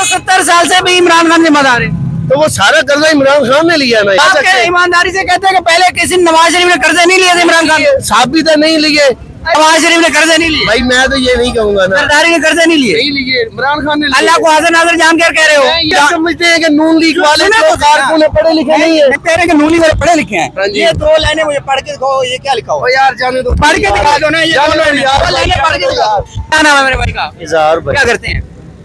70 साल से भी इमरान खान जिम्मेदार है। तो वो सारा कर्जा इमरान खान ने लिया ना। आप क्या ईमानदारी से कहते हैं कि पहले किसी नवाज शरीफ ने कर्जे नहीं लिए थे इमरान खान? साबित नहीं लिए। नवाज शरीफ ने कर्जे नहीं लिए भाई मैं तो ये नहीं कहूंगा ना, सरदारी ने कर्जे नहीं लिए। नहीं लिए, इमरान खान ने लिए। अल्लाह को हाजिर नाजिर जान कर कह रहे हो। ये समझते हैं कि नून लीग वाले जो कारकुन है पढ़े लिखे नहीं है। कह रहे हैं कि नून लीग वाले पढ़े लिखे हैं। हाँ जी। ये 2 लाइनें मुझे पढ़ के दिखाओ, ये क्या लिखा हुआ? यार जाने दो, पढ़ के दिखा दो ना, ये जाने दो 2 यार, लाइनें पढ़ के दिखाओ। क्या नाम है मेरे भाई का? इजहार भाई। क्या करते हैं?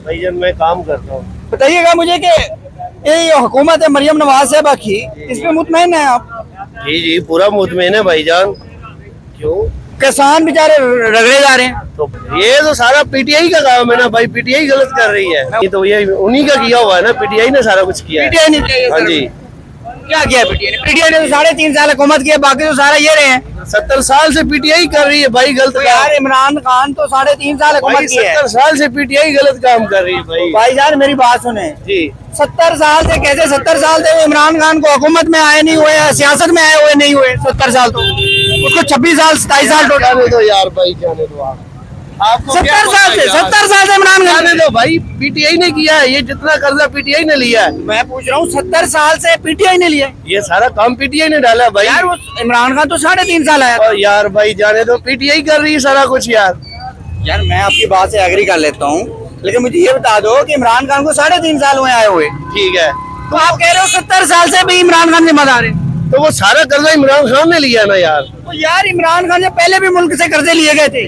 भाई जब मैं काम करता हूँ। बताइएगा मुझे कि ये हुकूमत है मरियम नवाज साहबा की, इस पे मुतमईन है आप? जी जी पूरा मुतमईन है भाईजान। क्यों? किसान बेचारे रगड़े जा रहे हैं। तो ये तो सारा पीटीआई का काम है ना भाई, पीटीआई गलत कर रही है। ये तो ये उन्हीं का किया हुआ है ना, पीटीआई ने सारा कुछ किया है। पीटीआई ने किया ये हाँ सारा जी। क्या किया पीटीआई ने? पीटीआई ने तो 3.5 साल हुकूमत की है, बाकी तो सारा ये रहे हैं। 70 साल से पीटीआई कर रही है भाई गलत तो काम। यार इमरान खान तो 3.5 साल हुकूमत भाई की है। 70 साल से पीटीआई गलत काम कर रही है भाई। भाईजान मेरी बात सुने, जी 70 साल से कैसे 70 साल से वो इमरान खान को हुकूमत में आए नहीं हुए, सियासत में आए हुए नहीं हुए 70 साल, तो उसको 26 साल 27 साल टोटल। जाने दो यार भाई, जाने दो आप। आपको 70 साल से 70 साल से इमरान खान जाने दो भाई, पीटीआई ने किया है ये, जितना कर्जा पीटीआई ने लिया है। मैं पूछ रहा हूँ 70 साल से पीटीआई ने लिया है। ये सारा काम पीटीआई ने डाला भाई। यार वो इमरान खान तो 3.5 साल आया था। और यार भाई जाने दो, पीटीआई कर रही है सारा कुछ यार। यार मैं आपकी बात से एग्री कर लेता हूँ, लेकिन मुझे ये बता दो कि इमरान खान को 3.5 साल हुए आए हुए, ठीक है, तो आप कह रहे हो 70 साल से भी इमरान खान जिम्मेदार है। तो वो सारा कर्जा इमरान खान ने लिया ना यार। तो यार इमरान खान से पहले भी मुल्क से कर्जे लिए गए थे,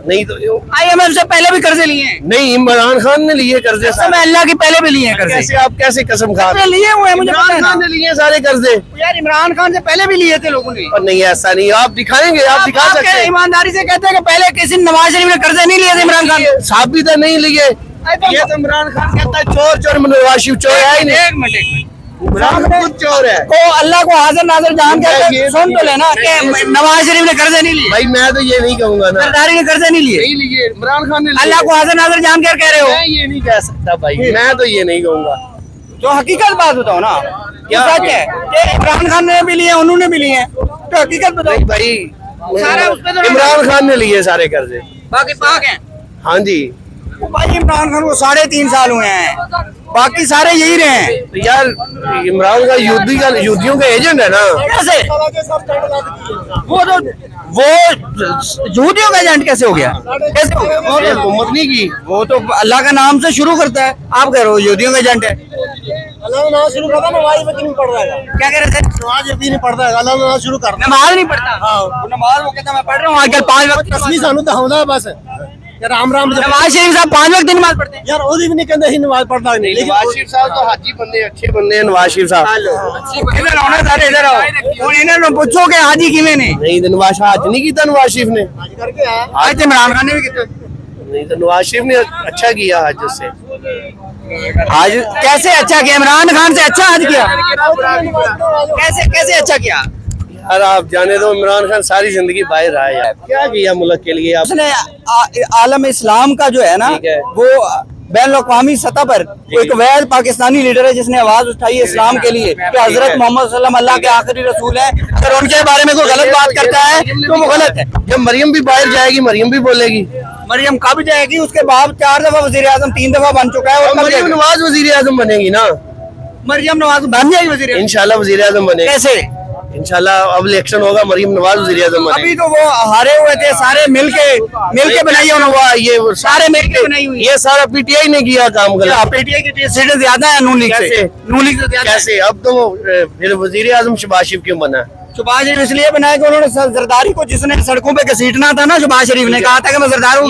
नहीं तो IMF से पहले भी कर्जे लिए हैं। नहीं, इमरान खान ने लिए कर्जे कसम सारे। अल्लाह की पहले भी लिए हैं कर्जे। कैसे आप कैसे कसम खा कर्जे लिए हुए हैं, मुझे पता है इमरान ना। खान ने लिए सारे कर्जे। यार इमरान खान से पहले भी लिए थे लोगों ने। और नहीं ऐसा नहीं, आप दिखाएंगे, आप दिखा आप सकते क्या हैं। ईमानदारी से कहते हैं कि पहले किसी नवाज शरीफ ने कर्जे नहीं लिए थे इमरान खान? साबित है नहीं लिए। ये तो इमरान खान कहता है चोर चोर, नवाज शरीफ चोर है ही नहीं। एक मिनट इमरान खान खुद चोर है। को अल्लाह को हाजिर नाजिर जान के ये सुन तो लेना कि नवाज शरीफ ने कर्जे नहीं लिए, भाई मैं तो ये नहीं कहूंगा ना, सरदारी ने कर्जे नहीं लिए। नहीं लिए, इमरान खान ने लिए। अल्लाह को हाजिर नाजिर जान कर कह रहे हो, मैं ये नहीं कह सकता भाई, मैं तो ये नहीं कहूंगा। तो हकीकत बात बताओ ना, क्या सच है कि इमरान खान ने भी लिए, उन्होंने भी लिए, तो हकीकत बताओ। नहीं भाई, सारा उस पे तो इमरान खान ने लिए सारे कर्जे। बाकी पाक हैं। हाँ जी। भाई इमरान खान को 3.5 साल हुए हैं, बाकी सारे यही रहे हैं। तो यार इमरान का युद्धियों का एजेंट है ना। कैसे वो यहूदियों का एजेंट कैसे हो गया? कैसे हो गया? ये हुकूमत नहीं की। वो तो अल्लाह का नाम से शुरू करता है, आप कह रहे हो यहूदियों का एजेंट है। अल्लाह नाम शुरू करता है, नमाज नहीं पढ़ रहा है। क्या कह रहे थे? नमाज यकीन नहीं पढ़ता है, अल्लाह नाम शुरू करता नमाज नहीं पढ़ता। हाँ नमाज वो कहता मैं पढ़ रहा हूँ आजकल 5 वक्त। असली सानू तो होना बस यार, राम राम नवाज शरीफ साहब 5 वक्त की नमाज पढ़ते हैं। यार ओदी भी नहीं कहते ही नमाज पढ़ता नहीं। नवाज शरीफ साहब तो हाजी बंदे, अच्छे बंदे हैं नवाज शरीफ साहब। इधर आओ ना सारे, इधर आओ और इन्हें पूछो कि हाजी किਵੇਂ ने? नहीं तो नवाज हज नहीं किया नवाज शरीफ ने। आज तो इमरान खान ने भी किया। नहीं तो नवाज शरीफ ने अच्छा किया हज उससे। आज कैसे अच्छा किया? इमरान खान से अच्छा हज किया? कैसे कैसे अच्छा किया? यार आप जाने दो, इमरान खान सारी जिंदगी बाहर रहा है यार, क्या किया मुल्क के लिए आप। उसने आलम इस्लाम का जो है ना, ठीक है। वो बैन अवी सतह पर एक वैध पाकिस्तानी लीडर है जिसने आवाज उठाई है इस्लाम के लिए कि हजरत मोहम्मद सल्लल्लाहु अल्लाह के आखिरी रसूल है। अगर उनके बारे में कोई गलत बात करता है तो वो गलत है। जब मरियम भी बाहर जाएगी, मरियम भी बोलेगी। मरियम कब जाएगी? उसके बाप 4 दफा वजीर आजम, 3 दफा बन चुका है। और मरियम नवाज वजीर आजम बनेगी ना, मरियम नवाज बन जाएगी वजीर आजम। इंशाल्लाह वजीर आजम बनेगी। कैसे? इंशाल्लाह अब इलेक्शन होगा, मरियम नवाज वजीर आजम बनेगी। अभी तो वो हारे हुए थे, सारे मिलके बनाई है उन्होंने, ये सारे मिलके बनाई हुई है। ये सारा पीटीआई ने किया काम गलत। पीटीआई की सीटें ज्यादा है नून लीग से। कैसे? नून लीग से ज्यादा है। कैसे? अब तो फिर वजीर आजम शहबाज शरीफ क्यों बना? शहबाज शरीफ इसलिए बनाया कि उन्होंने जरदारी को, जिसने सड़कों पे घसीटना था ना, शहबाज शरीफ ने कहा था कि मैं जरदारी हूं,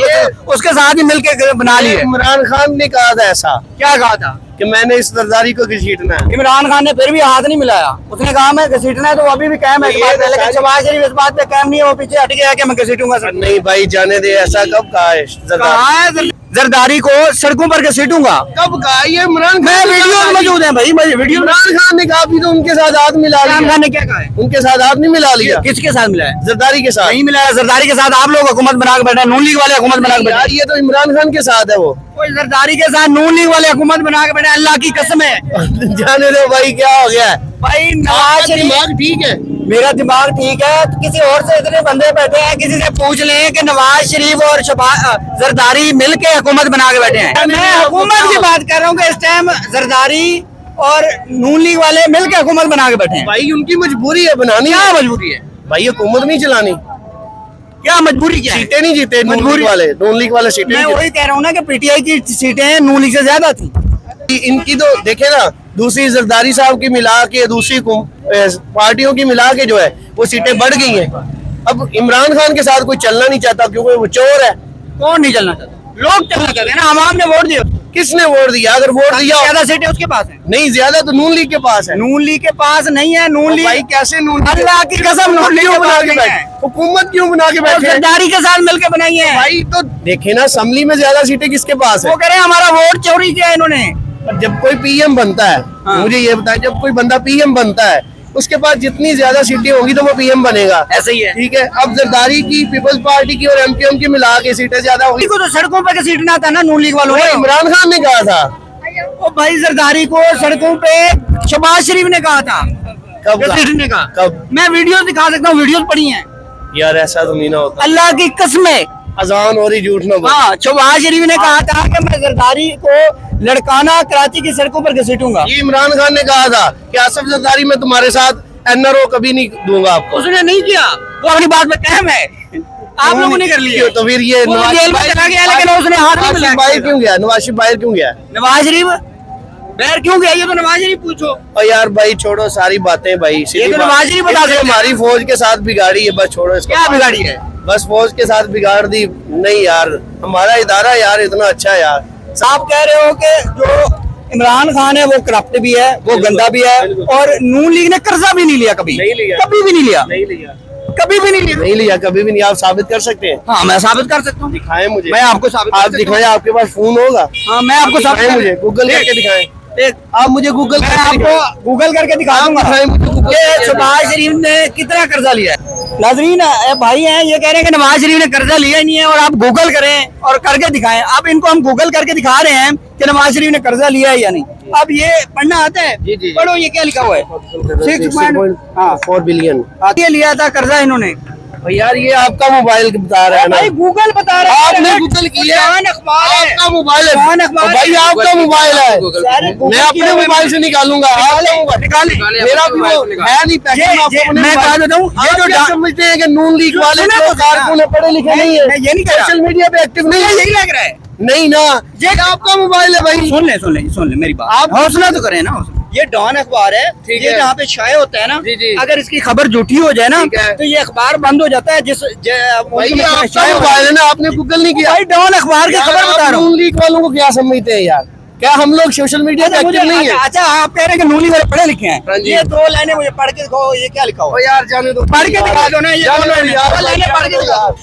उसके साथ ही मिलके बना लिए। इमरान खान ने कहा था ऐसा क्या कहा था कि मैंने इस जरदारी को घसीटना है। इमरान खान ने फिर भी हाथ नहीं मिलाया, उसने कहा मैं घसीटना है, तो वो अभी भी कायम है इस बात पे। लेकिन शहबाज शरीफ इस बात पे कायम नहीं है, वो पीछे हट गया कि मैं घसीटूंगा। नहीं भाई जाने दे, ऐसा कब कहा है? कहा है जरदारी को सड़कों पर घसीटूंगा। कब कहा? ये इमरान मैं खान वीडियो में मौजूद है भाई, वीडियो। इमरान खान ने कहा भी तो उनके साथ हाथ मिला इमरान लिया। खान ने क्या कहा है? उनके साथ हाथ नहीं मिला लिया। किसके साथ मिला है? जरदारी के साथ नहीं मिलाया। जरदारी के साथ आप लोग हुकूमत बना के बैठे, नून लीग वाले हुकूमत बना के बैठे। यार ये तो इमरान खान के साथ है वो। कोई जरदारी के साथ नून लीग वाले हुकूमत बना के बैठे, अल्लाह की कसम है। जाने दो भाई, क्या हो गया है? भाई नवाज शरीफ, दिमाग ठीक है? मेरा दिमाग ठीक है, तो किसी और से इतने बंदे बैठे हैं, किसी से पूछ लें कि नवाज शरीफ और जरदारी मिल के हुकूमत बना के बैठे हैं। मैं हुकूमत की बात कर रहा हूँ कि इस टाइम जरदारी और नून लीग वाले मिल के हुकूमत बना के बैठे हैं। भाई उनकी मजबूरी है बनानी। क्या मजबूरी है भाई हुकूमत नहीं चलानी। क्या मजबूरी क्या है? सीटें नहीं जीते नून लीग वाले सीटें मैं नहीं वही कह रहा हूँ ना कि पीटीआई की सीटें नून लीग से ज्यादा थी। जीते। इनकी तो देखे ना, दूसरी जरदारी साहब की मिला के, दूसरी पार्टियों की मिला के जो है वो सीटें बढ़ गई हैं। अब इमरान खान के साथ कोई चलना नहीं चाहता क्योंकि वो चोर है। कौन नहीं चलना चाहता? लोग चलना चाहते हैं ना, आवाम ने वोट दिया। किसने वोट दिया? अगर वोट दिया ज्यादा सीटें उसके पास है। नहीं, ज्यादा तो नून लीग के पास है। नून लीग के पास नहीं है। नून लीग भाई कैसे नून लीग? अल्लाह की कसम नून लीग क्यों बना के नहीं बैठे? है। हुकूमत क्यों बना के बैठे? जरदारी के साथ मिलकर बनाई है। भाई तो देखे ना, असम्बली में ज्यादा सीटें किसके पास है? वो कह रहे हैं हमारा वोट चोरी किया है इन्होंने। जब कोई पीएम बनता है, हाँ। मुझे ये बताया, जब कोई बंदा पीएम बनता है उसके पास जितनी ज्यादा सीटें होंगी तो वो पीएम बनेगा। ऐसे ही है। ठीक है, अब जरदारी की, पीपल्स पार्टी की और एमकेएम की मिला के सीटें ज्यादा होगी। को तो सड़कों पे सीट ना था ना नून लीग वालों ने। इमरान खान ने कहा था। वो भाई जरदारी को सड़कों पे शहबाज शरीफ ने कहा था। कब कहा? ने कहा। कब? मैं वीडियो दिखा सकता हूँ, वीडियो पड़ी हैं। यार ऐसा तो नहीं ना होता। अल्लाह की कसम है। अजान हो रही, झूठ ना बोल। हाँ, शहबाज शरीफ ने कहा था कि मैं जरदारी को लड़काना कराची की सड़कों पर घसीटूंगा। ये इमरान खान ने कहा था कि आसिफ जरदारी मैं तुम्हारे साथ एनआरओ कभी नहीं दूंगा आपको। उसने नहीं किया, वो अपनी बात में कायम है। आप लोगों ने कर लिया। तो फिर ये वो जेल में चला गया, लेकिन उसने हाथ नहीं मिलाया। बाहर क्यों गया? नवाज शरीफ बाहर क्यों गया? नवाज शरीफ बाहर क्यों गया? ये तो नवाज शरीफ पूछो। और यार भाई छोड़ो सारी बातें भाई, ये तो नवाज शरीफ बता इसने सकते हैं। हमारी फौज के साथ बिगाड़ी है, बस छोड़ो इसको। क्या बिगाड़ी है? बस फौज के साथ बिगाड़ दी। नहीं यार, हमारा इदारा यार इतना अच्छा है यार। आप कह रहे हो कि जो इमरान खान है वो करप्ट भी है, वो गंदा भी है, और नून लीग ने कर्जा भी नहीं लिया कभी। नहीं लिया। कभी भी नहीं लिया। नहीं लिया, कभी भी नहीं लिया। नहीं लिया, कभी भी नहीं। आप साबित कर सकते हैं? हाँ, मैं साबित कर सकता हूँ। दिखाएं मुझे। मैं आपको साबित कर आप सकता हूँ। दिखाएं, आपके पास फोन होगा। हाँ, मैं आपको दिखाएं साबित मुझे, गूगल करके दिखाएं। देख, आप मुझे गूगल मैं करके दिखाएं। आपको गूगल करके दिखा आप दूंगा दिखाएं मुझे गूगल कि करके। शहबाज शरीफ ने कितना कर्जा लिया है। नाजरीन भाई हैं, ये कह रहे हैं कि नवाज शरीफ ने कर्जा लिया ही नहीं है, और आप गूगल करें और करके दिखाएं। अब इनको हम गूगल करके दिखा रहे हैं कि नवाज शरीफ ने कर्जा लिया है या नहीं। अब ये पढ़ना आता है? जी, जी। पढ़ो, ये क्या लिखा हुआ है? 6.4 बिलियन ये लिया था कर्जा इन्होंने। यार ये आपका मोबाइल बता रहा है ना। भाई गूगल बता रहा है। आपने गूगल किया? जवान अखबार है। आपका मोबाइल है। जवान अखबार है। भाई आपका मोबाइल है। गूगल मैं अपने किया मोबाइल से निकालूंगा। निकाले। मेरा भी वो है नहीं पैसे। मैं बता देता हूँ, ये जो समझते हैं कि नून लीग वाले सुने जो तो सही कारकुन है, पढ़े लिखे नहीं मैं ये नहीं है, कह रहा। सोशल मीडिया पे एक्टिव नहीं है। यही लग रहा है। नहीं ना, ये आपका मोबाइल है भाई। सुन ले मेरी बात। आप हौसला तो करें ना। ये डॉन अखबार है, ठीक ये है। जहाँ पे शाये होता है ना, जी, जी। अगर इसकी खबर झूठी हो जाए ना, ठीक है। तो ये अखबार बंद हो जाता है। भाई ये आपका मोबाइल है ना, आपने गूगल नहीं किया। भाई डॉन अखबार की यार, खबर बता आप रहा हूँ। नून लीग वालों को क्या समझते हैं यार? क्या हम लोग सोशल मीडिया पे एक्टिव नहीं है? अच्छा, आप कह रहे हैं कि नूनी वाले पढ़े लिखे हाँ हैं। जी। ये 2 लाइनें मुझे पढ़ के दिखाओ, ये क्या लिखा हुआ है? यार जाने दो, पढ़ के दिखा दो ना, ये जाने 2 दो लाइनें। यार, 2 लाइनें पढ़ के दिखा दो।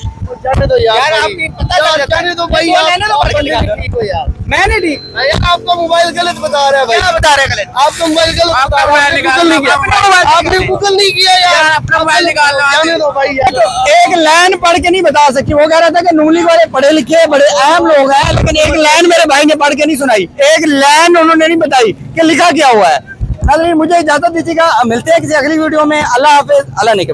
जाने दो यार, यार, भाई। आपकी पता यार, चल जाता है। जाने दो भाई, ये 2 आप लाइनें तो पढ़ के दिखा दो। ठीक हो यार। मैंने दी। यार आपका मोबाइल गलत बता रहा है भाई। क्या बता रहे हैं गलत? आपका मोबाइल गलत आपका बता रहा मोबाइल है। निकाल गूगल नहीं लो, किया। अपना मोबाइल आपने निकाल लो। गूगल नहीं किया यार। यार, अपना मोबाइल निकाल लो। जाने दो भाई यार। एक लाइन पढ़ के नहीं बता सकती। वो कह रहा था कि नून लीग वाले पढ़े लिखे बड़े अहम लोग हैं, लेकिन एक लाइन मेरे भाई ने पढ़ के नहीं सुनाई। एक लाइन उन्होंने नहीं बताई कि लिखा क्या हुआ है। नाज़रीन, मुझे इजाजत दीजिएगा, मिलते हैं किसी अगली वीडियो में। अल्लाह हाफिज, अल्लाह ने के।